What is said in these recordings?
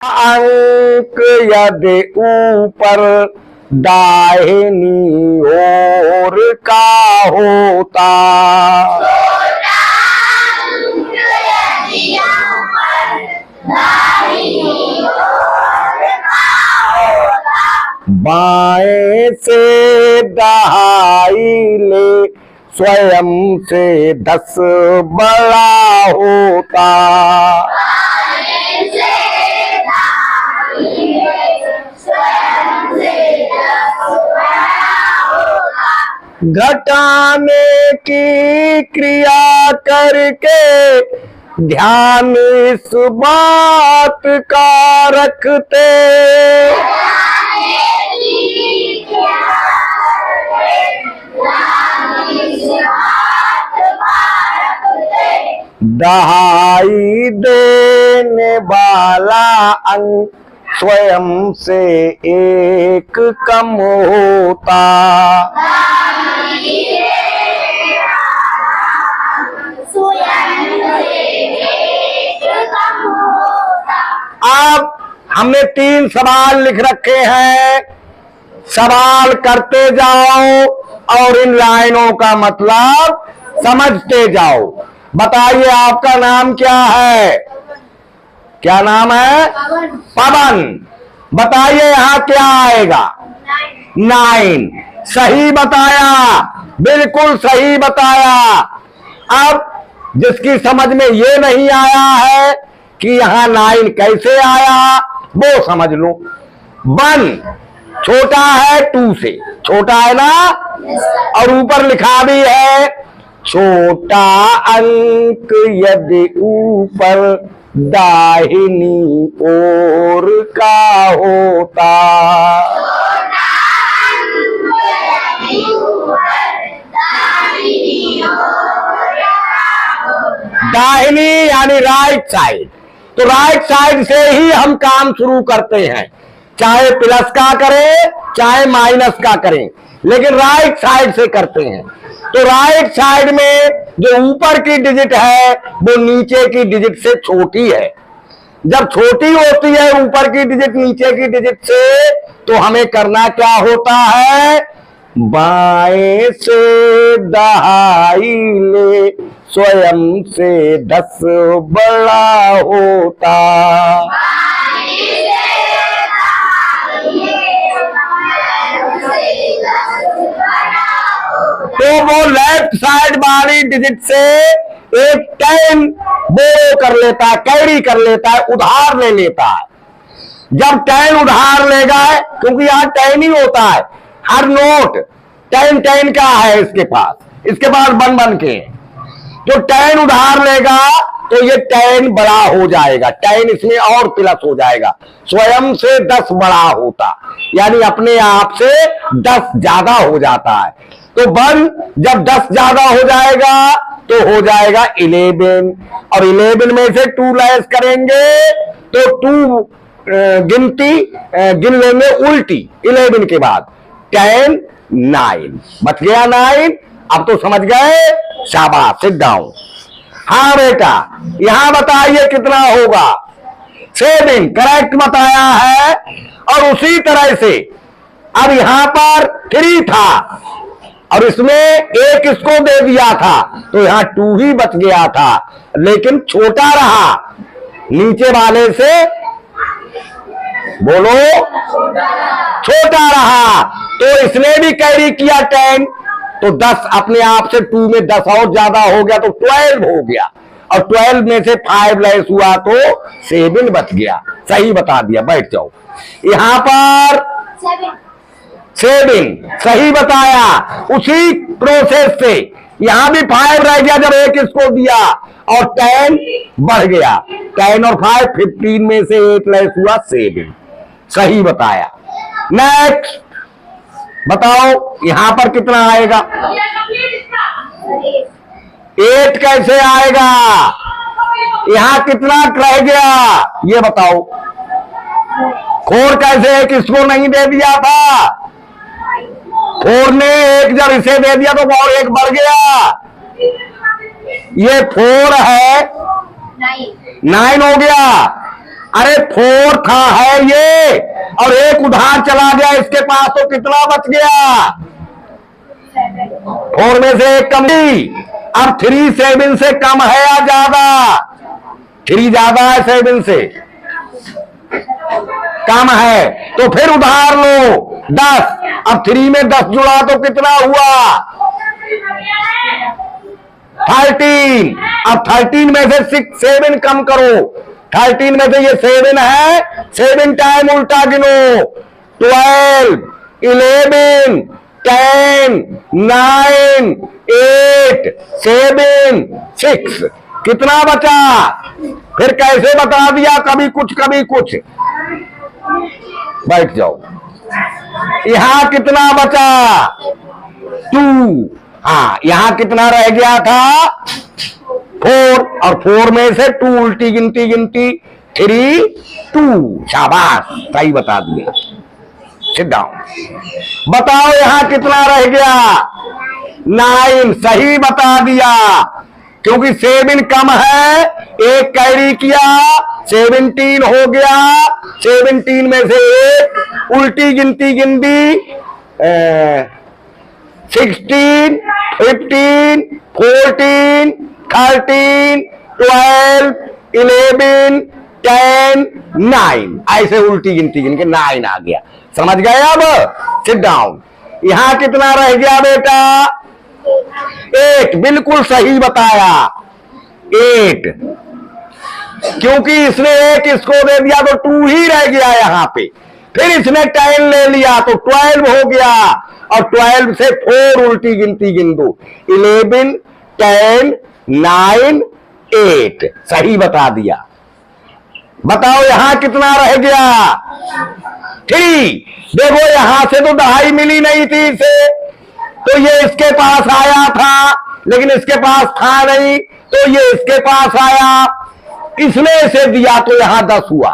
अंक यदि ऊपर दाहिनी ओर का होता, बाएं से दहाई ले स्वयं से 10 बड़ा होता, घटाने की क्रिया करके ध्यान इस बात का रखते, दहाई देने वाला अंक स्वयं से 1 कम होता, अब हमने 3 सवाल लिख रखे हैं। सवाल करते जाओ और इन लाइनों का मतलब समझते जाओ। बताइए आपका नाम क्या है? क्या नाम है? पवन। बताइए यहां क्या आएगा? 9। सही बताया, बिल्कुल सही बताया। अब जिसकी समझ में ये नहीं आया है कि यहां 9 कैसे आया, वो समझ लो। 1 छोटा है 2 से, छोटा है ना, और ऊपर लिखा भी है छोटा अंक यदि ऊपर दाहिनी ओर का होता, दाहिनी यानी राइट साइड। तो राइट साइड से ही हम काम शुरू करते हैं, चाहे प्लस का करें चाहे माइनस का करें, लेकिन राइट साइड से करते हैं। तो राइट साइड में जो ऊपर की डिजिट है वो नीचे की डिजिट से छोटी है। जब छोटी होती है ऊपर की डिजिट नीचे की डिजिट से, तो हमें करना क्या होता है? बाएं से दहाई ले स्वयं से 10 बड़ा होता, तो वो लेफ्ट साइड वाली डिजिट से एक 10 बोरो कर लेता है, कैरी कर लेता है, उधार ले लेता है। जब 10 उधार लेगा, क्योंकि यहां 10 ही होता है, हर नोट 10 का है इसके पास 1 के। जो 10 उधार लेगा तो ये 10 बड़ा हो जाएगा, 10 इसमें और प्लस हो जाएगा, स्वयं से 10 बड़ा होता, यानी अपने आप से 10 ज्यादा हो जाता है। तो 1 जब 10 ज्यादा हो जाएगा तो हो जाएगा 11, और 11 में से 2 लेस करेंगे तो 2 गिनती गिन लेंगे उल्टी 11 के बाद 10 9 बच गया 9। अब तो समझ गए, शाबाश, सिट डाउन। हाँ बेटा, यहां बताइए कितना होगा? 7 करेक्ट बताया है। और उसी तरह से अब यहां पर 3 था और इसमें 1 इसको दे दिया था, तो यहां 2 ही बच गया था, लेकिन छोटा रहा नीचे वाले से। बोलो, छोटा रहा, तो इसने भी कैरी किया 10, तो 10 अपने आप से 2 में 10 और ज्यादा हो गया तो 12 हो गया, और 12 में से 5 लेस हुआ तो 7 बच गया। सही बता दिया, बैठ जाओ। यहां पर 7 सही बताया। उसी प्रोसेस से यहां भी 5 रह गया जब 1 इसको दिया, और 10 बढ़ गया, 10 और 5 15 में से 1 लेस हुआ 7। सही बताया। नेक्स्ट बताओ यहां पर कितना आएगा? 8 कैसे आएगा? यहां कितना रह गया ये बताओ? 4 कैसे, किसको नहीं दे दिया था? 4 ने 1 जब इसे दे दिया तो और 1 बढ़ गया, ये 4 है 9 हो गया, अरे 4 था है ये, और एक उधार चला गया इसके पास, तो कितना बच गया? 4 में से एक कम ही। अब 3 7 से कम है या ज्यादा? 3 ज्यादा है 7 से, कम है, तो फिर उधार लो 10। अब 3 में 10 जुड़ा तो कितना हुआ? 13। अब 13 में से 7 कम करो। 13 में से ये 7 है, 7 टाइम उल्टा गिनो। 12, 11, 10, 9, 8, 7, 6। कितना बचा? फिर कैसे बता दिया? कभी कुछ कभी कुछ। बैठ जाओ। यहां कितना बचा? 2। हाँ, यहां कितना रह गया था? 4, और 4 में से 2 उल्टी गिनती 3, 2। शाबाश, सही बता दिया। Sit down. बताओ यहां कितना रह गया? 9। सही बता दिया, क्योंकि 7 कम है, एक कैरी किया, 17 हो गया। 17 में से एक उल्टी गिनती गिन दी, 16, 15, 14, 13, 12, 11, 10, 9। ऐसे उल्टी गिनती गिन के 9 आ गया। समझ गए? अब सिट डाउन। यहां कितना रह गया बेटा? 8। बिल्कुल सही बताया, 8। क्योंकि इसने 1 इसको दे दिया तो 2 ही रह गया यहां पे। फिर इसने 10 ले लिया तो 12 हो गया, और 12 से 4 उल्टी गिनती गिन दो, 11, 10, 9, 8। सही बता दिया। बताओ यहां कितना रह गया? 3। देखो यहां से तो 2.5 मिली नहीं थी इसे, तो ये इसके पास आया था, लेकिन इसके पास था नहीं, तो ये इसके पास आया, इसने इसे दिया तो यहां 10 हुआ,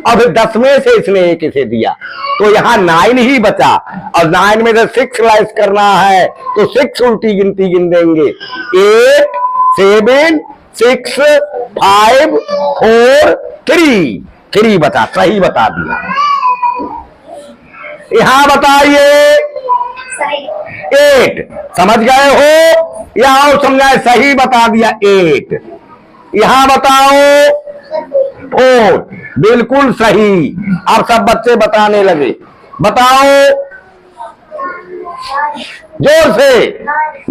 और फिर 10 में से इसने 1 इसे दिया, तो यहां 9 ही बचा। और 9 में से 6 लाइस करना है, तो 6 उल्टी गिनती गिन देंगे, 8, 7, 6, 5, 4, 3 बचा। सही बता दिया। यहां बताइए 8। समझ गए हो या और समझाए? सही बता दिया 8। यहां बताओ 4। बिल्कुल सही। अब सब बच्चे बताने लगे। बताओ जोर से।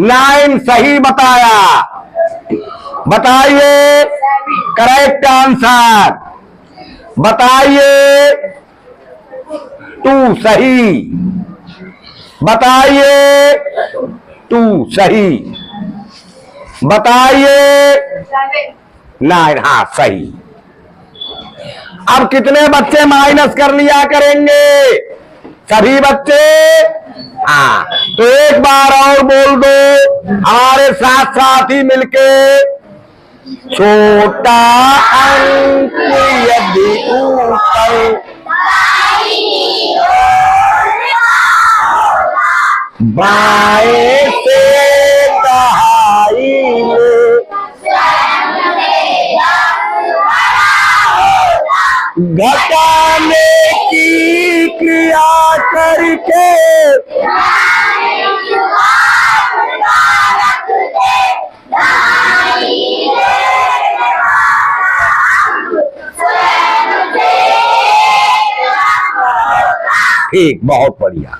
9 सही बताया। बताइए करेक्ट आंसर। बताइए 2 सही। बताइए 2 सही। बताइए 9। हाँ सही। अब कितने बच्चे माइनस कर लिया करेंगे? सभी बच्चे। हाँ, तो एक बार और बोल दो हमारे साथ साथ ही मिलके। छोटा अंक यदि ऊपर बाएं से दहाई घटाने की क्रिया करके ठीक, बहुत बढ़िया।